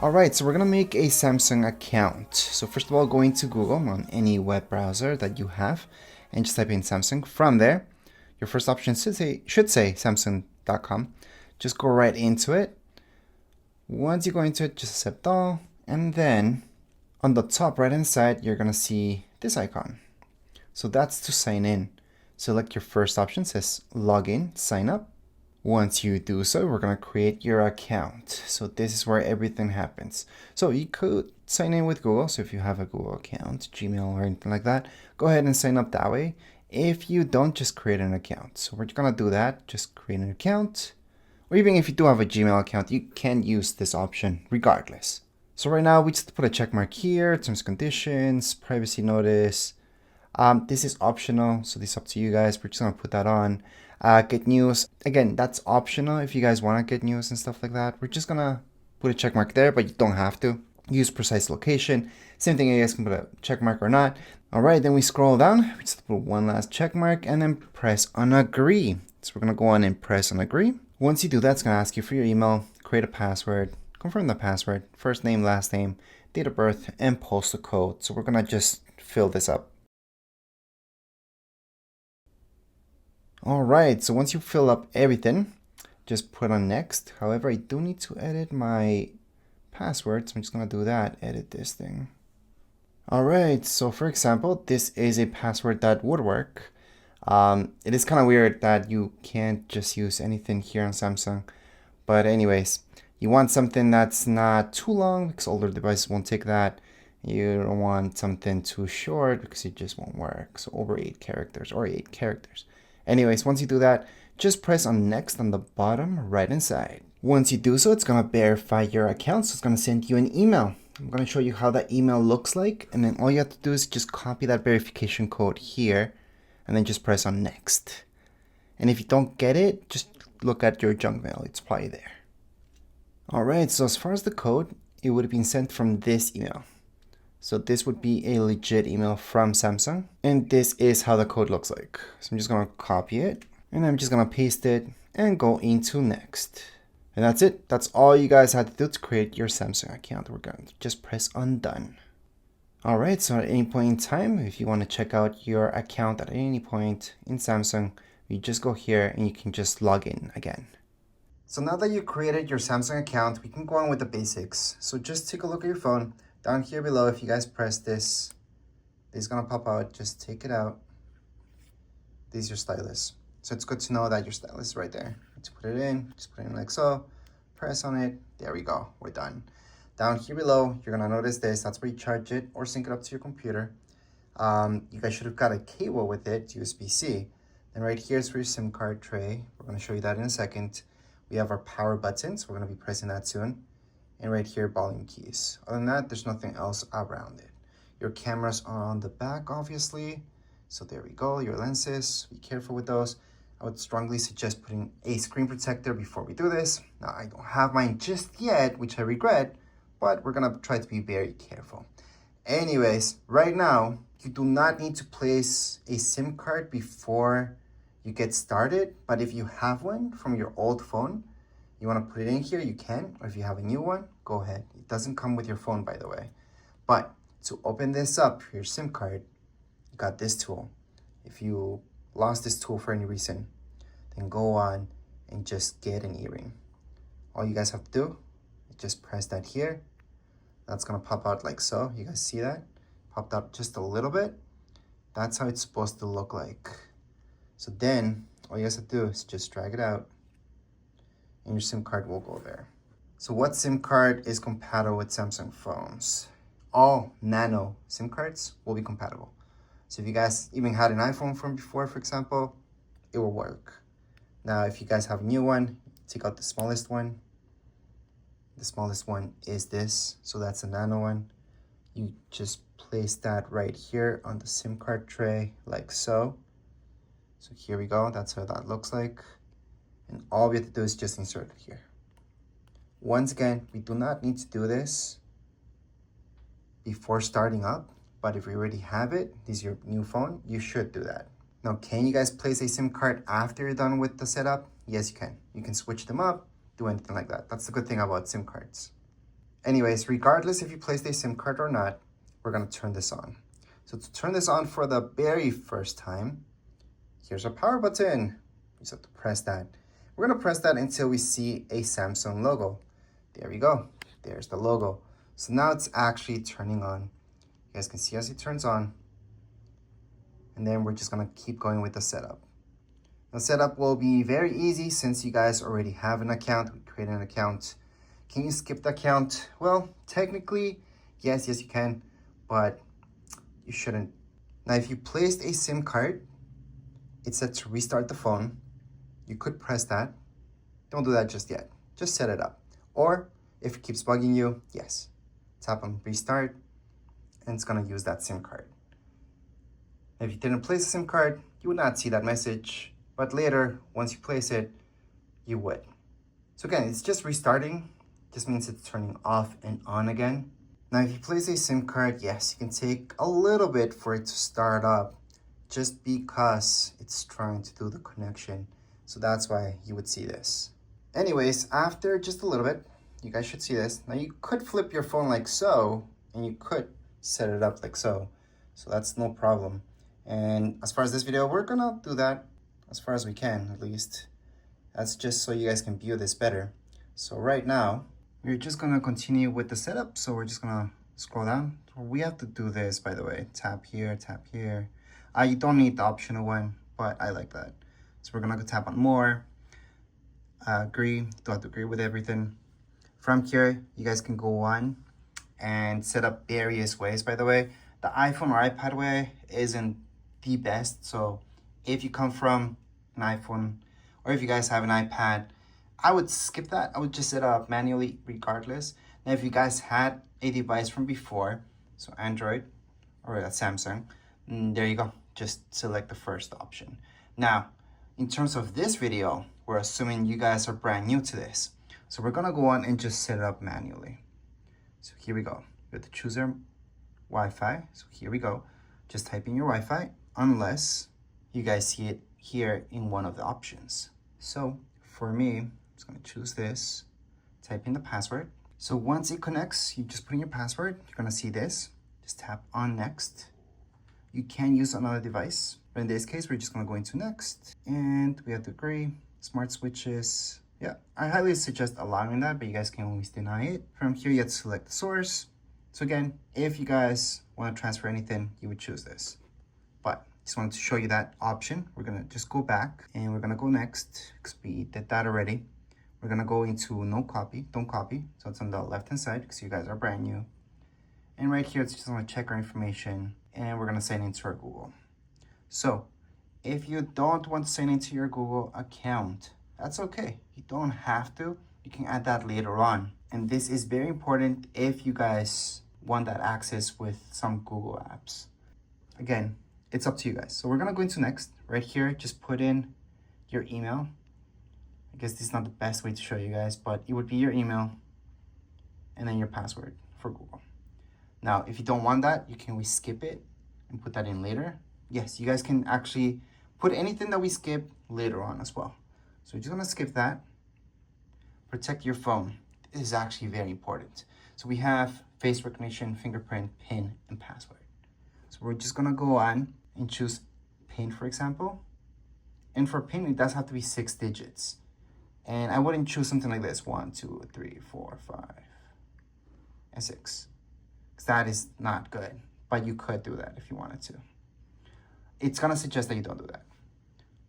Alright, so we're gonna make a Samsung account. So first of all, go into Google on any web browser that you have and just type in Samsung. From there, your first option should say Samsung.com. Just go right into it. Once you go into it, just accept all. And then on the top right hand side, you're gonna see this icon. So that's to sign in. Select your first option, says login, sign up. Once you do so, we're going to create your account. So this is where everything happens. So you could sign in with Google. So if you have a Google account, Gmail or anything like that, go ahead and sign up that way. If you don't, just create an account. So we're going to do that. Just create an account. Or even if you do have a Gmail account, you can use this option regardless. So right now we just put a check mark here, terms and conditions, privacy notice. This is optional, so this is up to you guys. We're just gonna put that on. Get news, again, that's optional if you guys want to get news and stuff like that. We're just gonna put a check mark there, but you don't have to. Use precise location. Same thing, you guys can put a check mark or not. All right, then we scroll down. We just put one last check mark and then press on agree. So we're gonna go on and press on agree. Once you do that, it's gonna ask you for your email, create a password, confirm the password, first name, last name, date of birth, and postal code. So we're gonna just fill this up. Alright, so once you fill up everything, just put on next. However, I do need to edit my password, so I'm just going to do that, edit this thing. Alright, so for example, this is a password that would work. It is kind of weird that you can't just use anything here on Samsung. But anyways, you want something that's not too long because older devices won't take that. You don't want something too short because it just won't work. So over 8 characters or 8 characters. Anyways, once you do that, just press on next on the bottom right hand side. Once you do so, it's going to verify your account. So it's going to send you an email. I'm going to show you how that email looks like. And then all you have to do is just copy that verification code here and then just press on next. And if you don't get it, just look at your junk mail. It's probably there. All right, so as far as the code, it would have been sent from this email. So this would be a legit email from Samsung. And this is how the code looks like. So I'm just going to copy it and I'm just going to paste it and go into next. And that's it. That's all you guys had to do to create your Samsung account. We're going to just press on done. All right, so at any point in time, if you want to check out your account at any point in Samsung, you just go here and you can just log in again. So now that you created your Samsung account, we can go on with the basics. So just take a look at your phone. Down here below, if you guys press this, it's gonna pop out. Just take it out. This is your stylus. So it's good to know that your stylus is right there. Let's put it in, just put it in like so. Press on it, there we go, we're done. Down here below, you're gonna notice this. That's where you charge it or sync it up to your computer. You guys should have got a cable with it, USB-C. Then right here is for your SIM card tray. We're gonna show you that in a second. We have our power button, so we're gonna be pressing that soon. And right here, volume keys. Other than that, there's nothing else around it. Your cameras are on the back, obviously. So there we go, your lenses, be careful with those. I would strongly suggest putting a screen protector before we do this. Now, I don't have mine just yet, which I regret, but we're gonna try to be very careful. Anyways, right now, you do not need to place a SIM card before you get started, but if you have one from your old phone, you want to put it in here, you can, or if you have a new one, go ahead. It doesn't come with your phone, by the way. But to open this up, your SIM card, you got this tool. If you lost this tool for any reason, then go on and just get an earring. All you guys have to do is just press that here. That's gonna pop out like so. You guys see that? Popped out just a little bit. That's how it's supposed to look like. So then, all you guys have to do is just drag it out and your SIM card will go there. So what SIM card is compatible with Samsung phones? All nano SIM cards will be compatible. So if you guys even had an iPhone from before, for example, it will work. Now, if you guys have a new one, take out the smallest one. The smallest one is this, so that's a nano one. You just place that right here on the SIM card tray, like so. So here we go, that's how that looks like. And all we have to do is just insert it here. Once again, we do not need to do this before starting up, but if you already have it, this is your new phone, you should do that. Now, can you guys place a SIM card after you're done with the setup? Yes, you can. You can switch them up, do anything like that. That's the good thing about SIM cards. Anyways, regardless if you placed a SIM card or not, we're gonna turn this on. So to turn this on for the very first time, here's our power button. You just have to press that. We're gonna press that until we see a Samsung logo. There we go, there's the logo. So now it's actually turning on. You guys can see as it turns on. And then we're just gonna keep going with the setup. The setup will be very easy since you guys already have an account. We created an account. Can you skip the account? Well, technically, yes, you can, but you shouldn't. Now, if you placed a SIM card, it said to restart the phone. You could press that. Don't do that just yet. Just set it up. Or if it keeps bugging you, yes, tap on restart and it's gonna use that SIM card. If you didn't place a SIM card, you would not see that message, but later, once you place it, you would. So again, it's just restarting. Just means it's turning off and on again. Now, if you place a SIM card, yes, you can take a little bit for it to start up just because it's trying to do the connection. So that's why you would see this. Anyways, after just a little bit, you guys should see this. Now you could flip your phone like so, and you could set it up like so. So that's no problem. And as far as this video, we're gonna do that as far as we can, at least. That's just so you guys can view this better. So right now, we're just gonna continue with the setup. So we're just gonna scroll down. We have to do this, by the way. Tap here, tap here. You don't need the optional one, but I like that. So we're gonna go tap on more. Agree, don't have to agree with everything. From here, you guys can go on and set up various ways, by the way. The iPhone or iPad way isn't the best. So if you come from an iPhone or if you guys have an iPad, I would skip that. I would just set up manually regardless. Now, if you guys had a device from before, so Android or Samsung, there you go. Just select the first option. Now, in terms of this video, we're assuming you guys are brand new to this. So we're gonna go on and just set it up manually. So here we go. We have to choose our Wi-Fi. So here we go. Just type in your Wi-Fi unless you guys see it here in one of the options. So for me, I'm just gonna choose this, type in the password. So once it connects, you just put in your password. You're gonna see this. Just tap on next. You can use another device, but in this case, we're just gonna go into next and we have to agree. Smart switches. Yeah, I highly suggest allowing that, but you guys can always deny it. From here, you have to select the source. So again, if you guys want to transfer anything, you would choose this. But just wanted to show you that option. We're gonna just go back and we're gonna go next because we did that already. We're gonna go into no copy, don't copy. So it's on the left-hand side because you guys are brand new. And right here, it's just gonna check our information and we're gonna sign into our Google. So if you don't want to sign into your Google account, that's okay. You don't have to. You can add that later on. And this is very important if you guys want that access with some Google apps. Again, it's up to you guys. So we're gonna go into next. Right here, just put in your email. I guess this is not the best way to show you guys, but it would be your email and then your password for Google. Now, if you don't want that, you can always skip it and put that in later. Yes, you guys can actually put anything that we skip later on as well. So we're just gonna skip that. Protect your phone. This is actually very important. So we have face recognition, fingerprint, PIN, and password. So we're just gonna go on and choose PIN, for example. And for PIN, it does have to be 6 digits. And I wouldn't choose something like this, 1, 2, 3, 4, 5, and 6. Because that is not good, but you could do that if you wanted to. It's gonna suggest that you don't do that.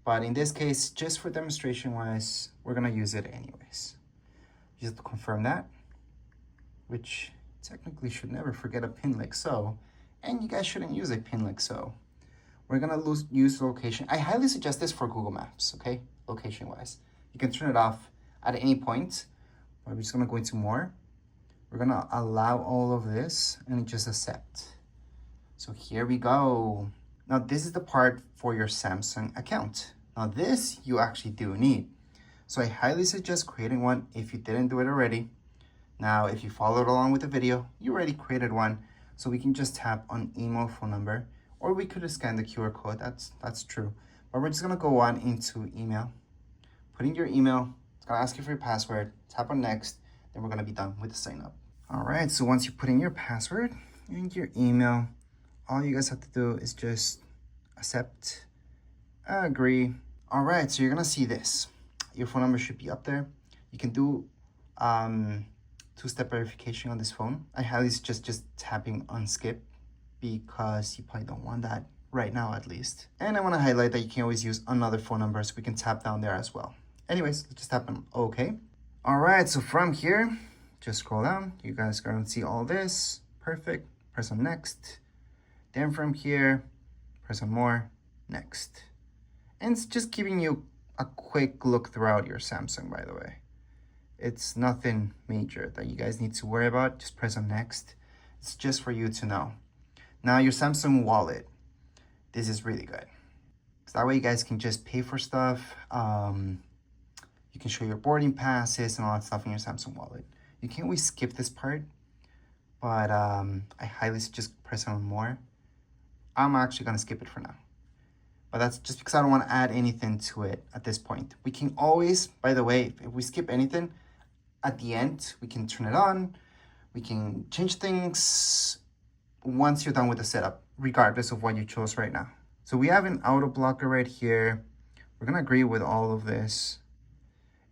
But in this case, just for demonstration wise, we're gonna use it anyways. You have to confirm that, which technically should never forget a PIN like so. And you guys shouldn't use a PIN like so. We're gonna use location. I highly suggest this for Google Maps, okay? Location wise. You can turn it off at any point, but we're just gonna go into more. We're gonna allow all of this and just accept. So here we go. Now this is the part for your Samsung account. Now this you actually do need. So I highly suggest creating one if you didn't do it already. Now, if you followed along with the video, you already created one. So we can just tap on email, phone number, or we could scan the QR code. That's true. But we're just gonna go on into email. Put in your email. It's gonna ask you for your password. Tap on next. Then we're gonna be done with the sign up. All right, so once you put in your password and your email, all you guys have to do is just accept, agree. All right, so you're gonna see this. Your phone number should be up there. You can do two-step verification on this phone. I highly suggest just tapping on skip because you probably don't want that right now at least. And I wanna highlight that you can always use another phone number, so we can tap down there as well. Anyways, let's just tap on OK. All right, so from here, just scroll down. You guys are gonna see all this. Perfect. Press on next. Then from here, press on more, next. And it's just giving you a quick look throughout your Samsung, by the way. It's nothing major that you guys need to worry about. Just press on next. It's just for you to know. Now your Samsung wallet, this is really good. So that way you guys can just pay for stuff. You can show your boarding passes and all that stuff in your Samsung wallet. You can always skip this part, but I highly suggest press on more. I'm actually gonna skip it for now. But that's just because I don't want to add anything to it at this point. We can always, by the way, if we skip anything, at the end, we can turn it on. We can change things once you're done with the setup, regardless of what you chose right now. So we have an auto blocker right here. We're gonna agree with all of this.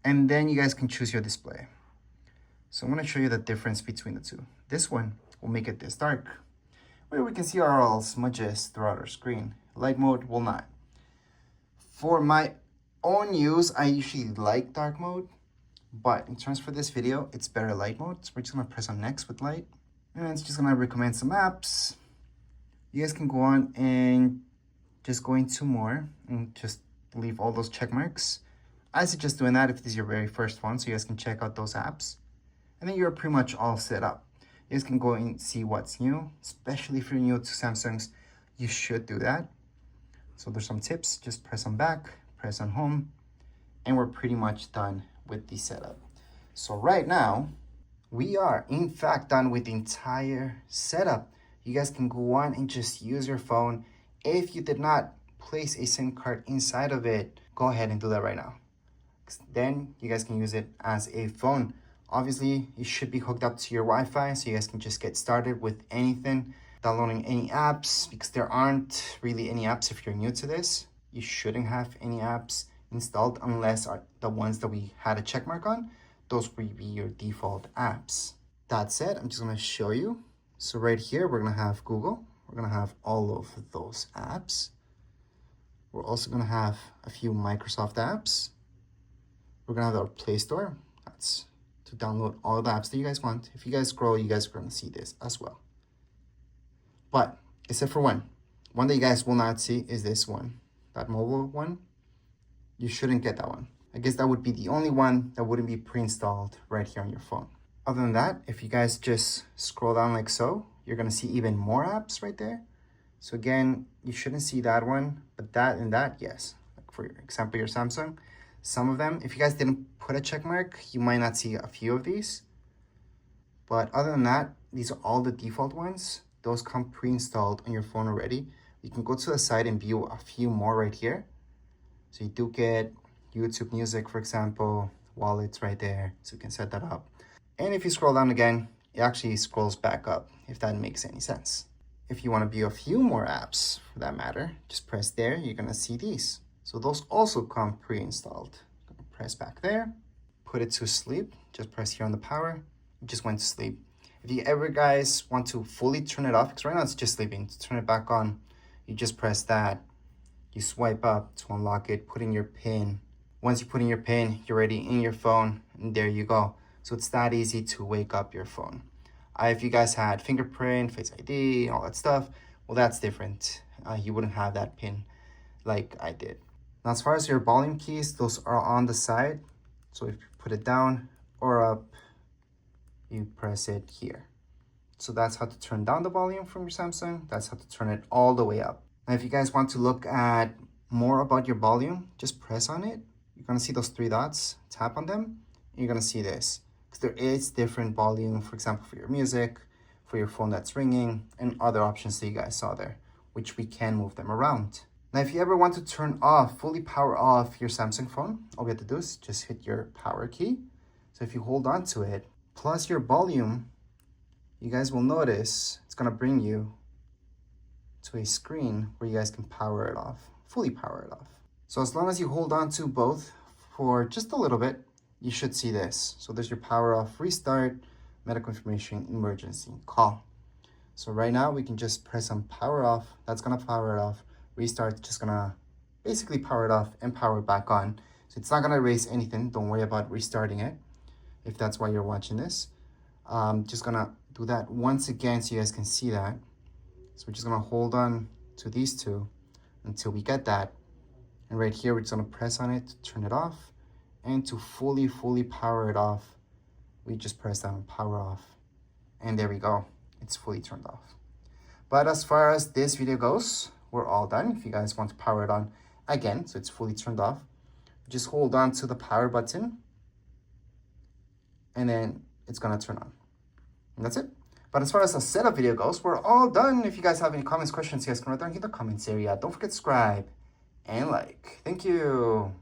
And then you guys can choose your display. So I'm gonna show you the difference between the two. This one will make it this dark, where we can see our all smudges throughout our screen. Light mode will not. For my own use, I usually like dark mode, but in terms for this video, it's better light mode. So we're just gonna press on next with light. And it's just gonna recommend some apps. You guys can go on and just go into more and just leave all those check marks. I suggest doing that if this is your very first one, so you guys can check out those apps. And then you're pretty much all set up. You guys can go and see what's new, especially if you're new to Samsungs, you should do that. So there's some tips, just press on back, press on home, and we're pretty much done with the setup. So right now, we are in fact done with the entire setup. You guys can go on and just use your phone. If you did not place a SIM card inside of it, go ahead and do that right now. Then you guys can use it as a phone. Obviously, it should be hooked up to your Wi-Fi, so you guys can just get started with anything, downloading any apps, because there aren't really any apps if you're new to this. You shouldn't have any apps installed unless the ones that we had a check mark on. Those will be your default apps. That said, I'm just gonna show you. So right here, we're gonna have Google. We're gonna have all of those apps. We're also gonna have a few Microsoft apps. We're gonna have our Play Store. That's to download all the apps that you guys want. If you guys scroll, you guys are gonna see this as well. But except for one that you guys will not see is this one, that mobile one. You shouldn't get that one. I guess that would be the only one that wouldn't be pre-installed right here on your phone. Other than that, if you guys just scroll down like so, you're gonna see even more apps right there. So again, you shouldn't see that one, but that and that, yes. Like for example, your Samsung, some of them, if you guys didn't put a check mark, you might not see a few of these. But other than that, these are all the default ones. Those come pre-installed on your phone already. You can go to the site and view a few more right here. So you do get YouTube Music, for example, wallets right there. So you can set that up. And if you scroll down again, it actually scrolls back up, if that makes any sense. If you want to view a few more apps, for that matter, just press there. You're going to see these. So those also come pre-installed. Press back there, put it to sleep. Just press here on the power. It just went to sleep. If you ever guys want to fully turn it off, because right now it's just sleeping, to turn it back on, you just press that. You swipe up to unlock it, put in your PIN. Once you put in your PIN, you're already in your phone, and there you go. So it's that easy to wake up your phone. If you guys had fingerprint, Face ID, all that stuff, well, that's different. You wouldn't have that PIN like I did. Now, as far as your volume keys, those are on the side. So if you put it down or up, you press it here. So that's how to turn down the volume from your Samsung. That's how to turn it all the way up. Now, if you guys want to look at more about your volume, just press on it. You're gonna see those three dots, tap on them, and you're gonna see this. Because there is different volume, for example, for your music, for your phone that's ringing, and other options that you guys saw there, which we can move them around. Now, if you ever want to turn off, fully power off your Samsung phone, all we have to do is just hit your power key. So if you hold on to it, plus your volume, you guys will notice it's gonna bring you to a screen where you guys can power it off, fully power it off. So as long as you hold on to both for just a little bit, you should see this. So there's your power off, restart, medical information, emergency, call. So right now we can just press on power off. That's gonna power it off. Restart, just gonna basically power it off and power it back on. So it's not gonna erase anything. Don't worry about restarting it if that's why you're watching this. Just gonna do that once again so you guys can see that. So we're just gonna hold on to these two until we get that. And right here, we're just gonna press on it to turn it off. And to fully power it off, we just press down power off. And there we go, it's fully turned off. But as far as this video goes, we're all done. If you guys want to power it on again, so it's fully turned off, just hold on to the power button and then it's gonna turn on. And that's it. But as far as the setup video goes, we're all done. If you guys have any comments, questions, you guys can write down in the comments area. Don't forget to subscribe and like. Thank you.